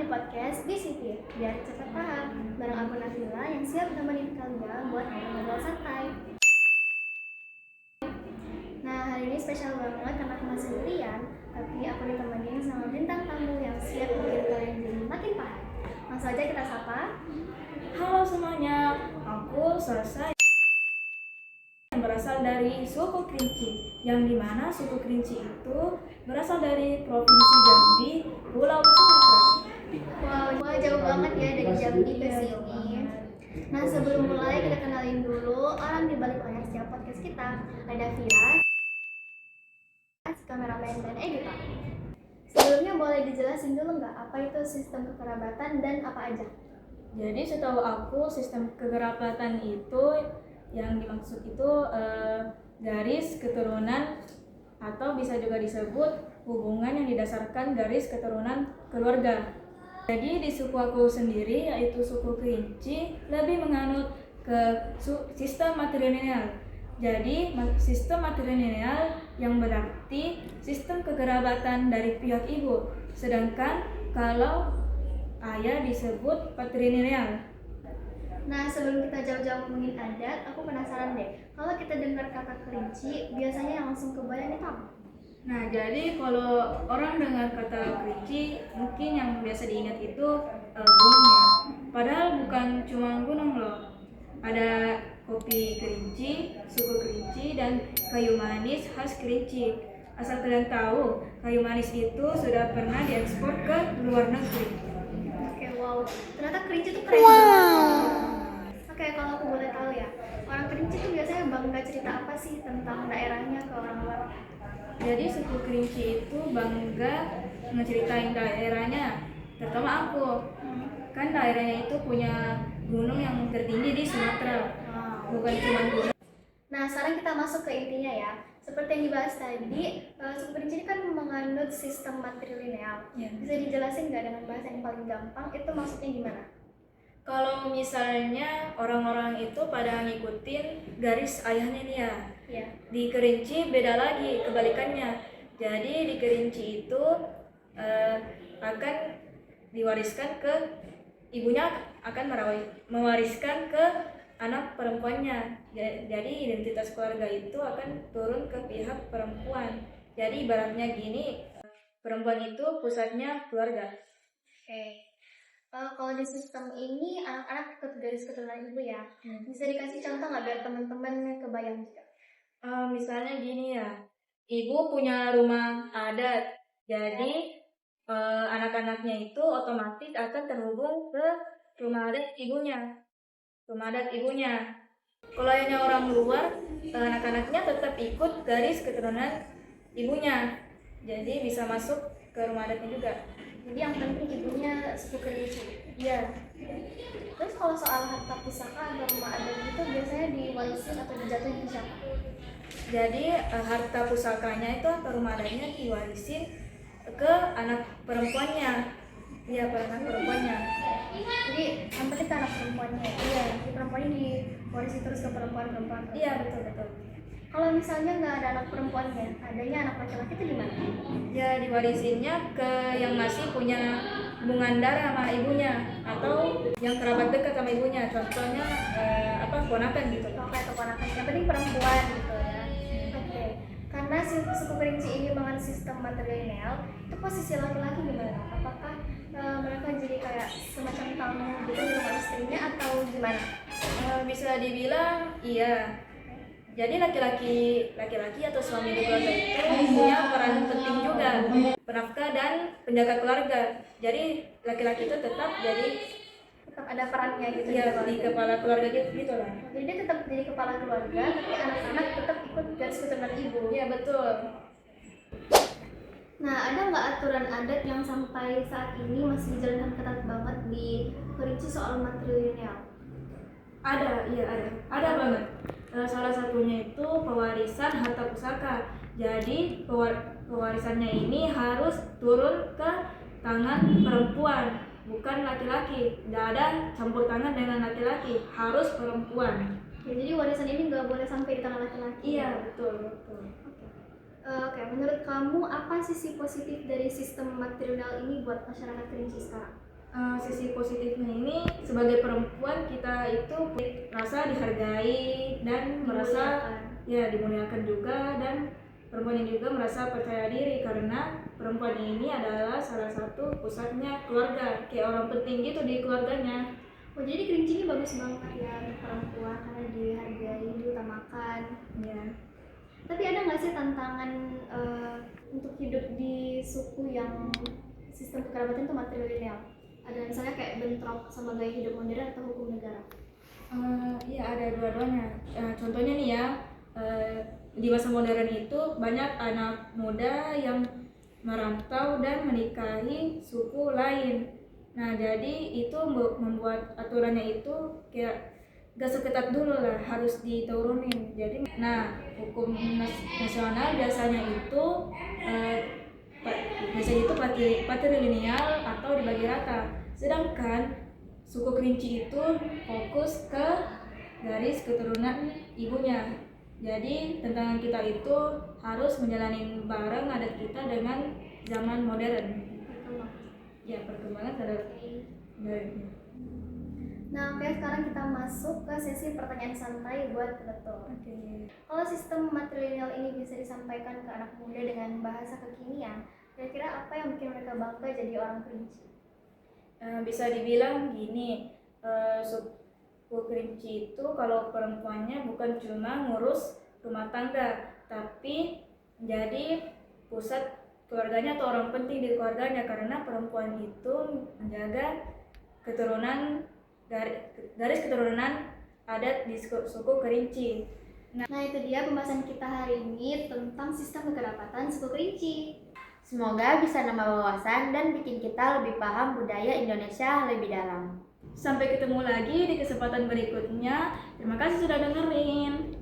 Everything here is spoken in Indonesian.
di podcast BCP, biar cepat paham. Bareng aku Nafila yang siap nemenin kalian buat ngobrol santai. Nah, hari ini spesial banget karena aku masih sendirian, tapi aku ditemenin sama bintang tamu yang siap bikin kalian jadi makin paham. Langsung aja kita sapa. Halo semuanya, aku Salsa yang berasal dari suku Kerinci, yang dimana suku Kerinci itu berasal dari Provinsi Jambi, Pulau Sumatera. Wah, jauh banget ya dari Jambi ke sini. Nah, sebelum mulai kita kenalin dulu orang di balik layar setiap podcast kita. Ada Firas, kameramen dan editor. Sebelumnya boleh dijelasin dulu nggak apa itu sistem kekerabatan dan apa aja? Jadi setahu aku sistem kekerabatan itu yang dimaksud itu garis keturunan atau bisa juga disebut hubungan yang didasarkan garis keturunan keluarga. Jadi di suku aku sendiri yaitu suku Kerinci lebih menganut ke sistem matrilineal. Jadi sistem matrilineal yang berarti sistem kekerabatan dari pihak ibu. Sedangkan kalau ayah disebut patrilineal. Nah, sebelum kita jauh-jauh ngomongin adat, aku penasaran deh. Kalau kita dengar kata Kerinci, biasanya yang langsung kebayang itu apa? Nah, jadi kalau orang dengar kata Kerinci, mungkin yang biasa diingat itu gunung ya. Padahal bukan cuma gunung loh. Ada kopi Kerinci, suku Kerinci, dan kayu manis khas Kerinci. Asal kalian tahu, kayu manis itu sudah pernah diekspor ke luar negeri. Oke, wow. Ternyata Kerinci itu keren banget. Oke, kalau aku boleh tahu ya, orang Kerinci itu biasanya bangga cerita apa sih tentang daerahnya ke orang luar? Jadi suku Kerinci itu bangga ngeceritain daerahnya, terutama aku. Kan daerahnya itu punya gunung yang tertinggi di Sumatera, bukan cuma gunung. Nah, sekarang kita masuk ke intinya ya. Seperti yang dibahas tadi, suku Kerinci ini kan menganut sistem matrilineal. Ya. Bisa dijelasin nggak dengan bahasa yang paling gampang, itu maksudnya gimana? Kalau misalnya orang-orang itu pada ngikutin garis ayahnya dia, Ya. di Kerinci beda lagi kebalikannya. Jadi di Kerinci itu akan diwariskan ke ibunya, akan mewariskan ke anak perempuannya. Jadi identitas keluarga itu akan turun ke pihak perempuan. Jadi ibaratnya gini, perempuan itu pusatnya keluarga. Oke. Kalau di sistem ini anak-anak ikut garis keturunan ibu ya. Bisa dikasih contoh nggak biar teman-teman kebayang juga? Misalnya gini ya, ibu punya rumah adat, jadi anak-anaknya itu otomatis akan terhubung ke rumah adat ibunya. Kalau hanya orang luar, anak-anaknya tetap ikut garis keturunan ibunya, jadi bisa masuk ke rumah adatnya juga. Jadi yang penting ibunya suku Kerinci. Iya. Terus kalau soal harta pusaka atau rumah adat itu biasanya diwarisin atau dijatuhin ke siapa? Jadi harta pusakanya itu atau rumah adatnya diwarisin ke anak perempuannya. Iya, ke anak perempuannya. Jadi yang penting ke anak perempuannya ya? Iya. Jadi perempuannya diwarisi terus ke perempuan-perempuan. Iya, betul. Kalau misalnya nggak ada anak perempuannya, adanya anak laki-laki itu gimana? Ya, diwarisinnya ke yang masih punya hubungan darah sama ibunya atau yang kerabat dekat sama ibunya. Contohnya ponakan gitu. Kalau kayak keponakan, yang penting perempuan gitu ya. Oke. Karena suku Kerinci ini mengenai sistem matrilineal, itu posisi laki-laki gimana? Apakah mereka jadi kayak semacam tamu gitu di rumah istrinya atau gimana? Bisa dibilang iya. Jadi laki-laki atau suami di keluarga itu punya peran penting juga, penafkah dan penjaga keluarga. Jadi laki-laki itu tetap Ada perannya gitu ya, di kepala keluarga gitu lah. Jadi dia tetap jadi kepala keluarga, tapi anak-anak tetap ikut garis keturunan ibu. Iya, betul. Nah, ada nggak aturan adat yang sampai saat ini masih dijalankan ketat banget di Kerinci soal matrilineal? Ada banget. Salah satunya itu pewarisan harta pusaka. Jadi pewarisannya ini harus turun ke tangan perempuan, bukan laki-laki. Tidak ada campur tangan dengan laki-laki, harus perempuan. Ya, jadi warisan ini nggak boleh sampai di tangan laki-laki. Iya, betul. Oke, menurut kamu apa sisi positif dari sistem matrilineal ini buat masyarakat Kerinci sekarang? Sisi positifnya ini sebagai perempuan kita itu merasa dihargai dan merasa dimuliakan juga, dan perempuan ini juga merasa percaya diri karena perempuan ini adalah salah satu pusatnya keluarga, kayak orang penting gitu di keluarganya. Oh, jadi Kerinci ini bagus banget ya untuk perempuan karena dihargai, diutamakan. Ya. Tapi ada nggak sih tantangan untuk hidup di suku yang sistem kekerabatan itu matrilineal? Ada misalnya kayak bentrok sama gaya hidup modern atau hukum negara? Iya, ada dua-duanya. Contohnya nih ya, di masa modern itu banyak anak muda yang merantau dan menikahi suku lain. Nah, jadi itu membuat aturannya itu kayak gak seketat dulu lah, harus diturunin. Jadi, hukum nasional biasanya itu patrilineal atau dibagi rata. Sedangkan suku Kerinci itu fokus ke garis keturunan ibunya. Jadi tantangan kita itu harus menjalani bareng adat kita dengan zaman modern. Ya, perkembangan adat modern. Nah, oke, sekarang kita masuk ke sesi pertanyaan santai buat Peletur. Kalau sistem matrilineal ini bisa disampaikan ke anak muda dengan bahasa kekinian, kira-kira apa yang bikin mereka bangga jadi orang Kerinci? Bisa dibilang gini, suku Kerinci itu kalau perempuannya bukan cuma ngurus rumah tangga, tapi menjadi pusat keluarganya atau orang penting di keluarganya, karena perempuan itu menjaga keturunan garis keturunan adat di suku Kerinci. Nah, itu dia pembahasan kita hari ini tentang sistem kekerabatan suku Kerinci. Semoga bisa nambah wawasan dan bikin kita lebih paham budaya Indonesia lebih dalam. Sampai ketemu lagi di kesempatan berikutnya. Terima kasih sudah dengerin.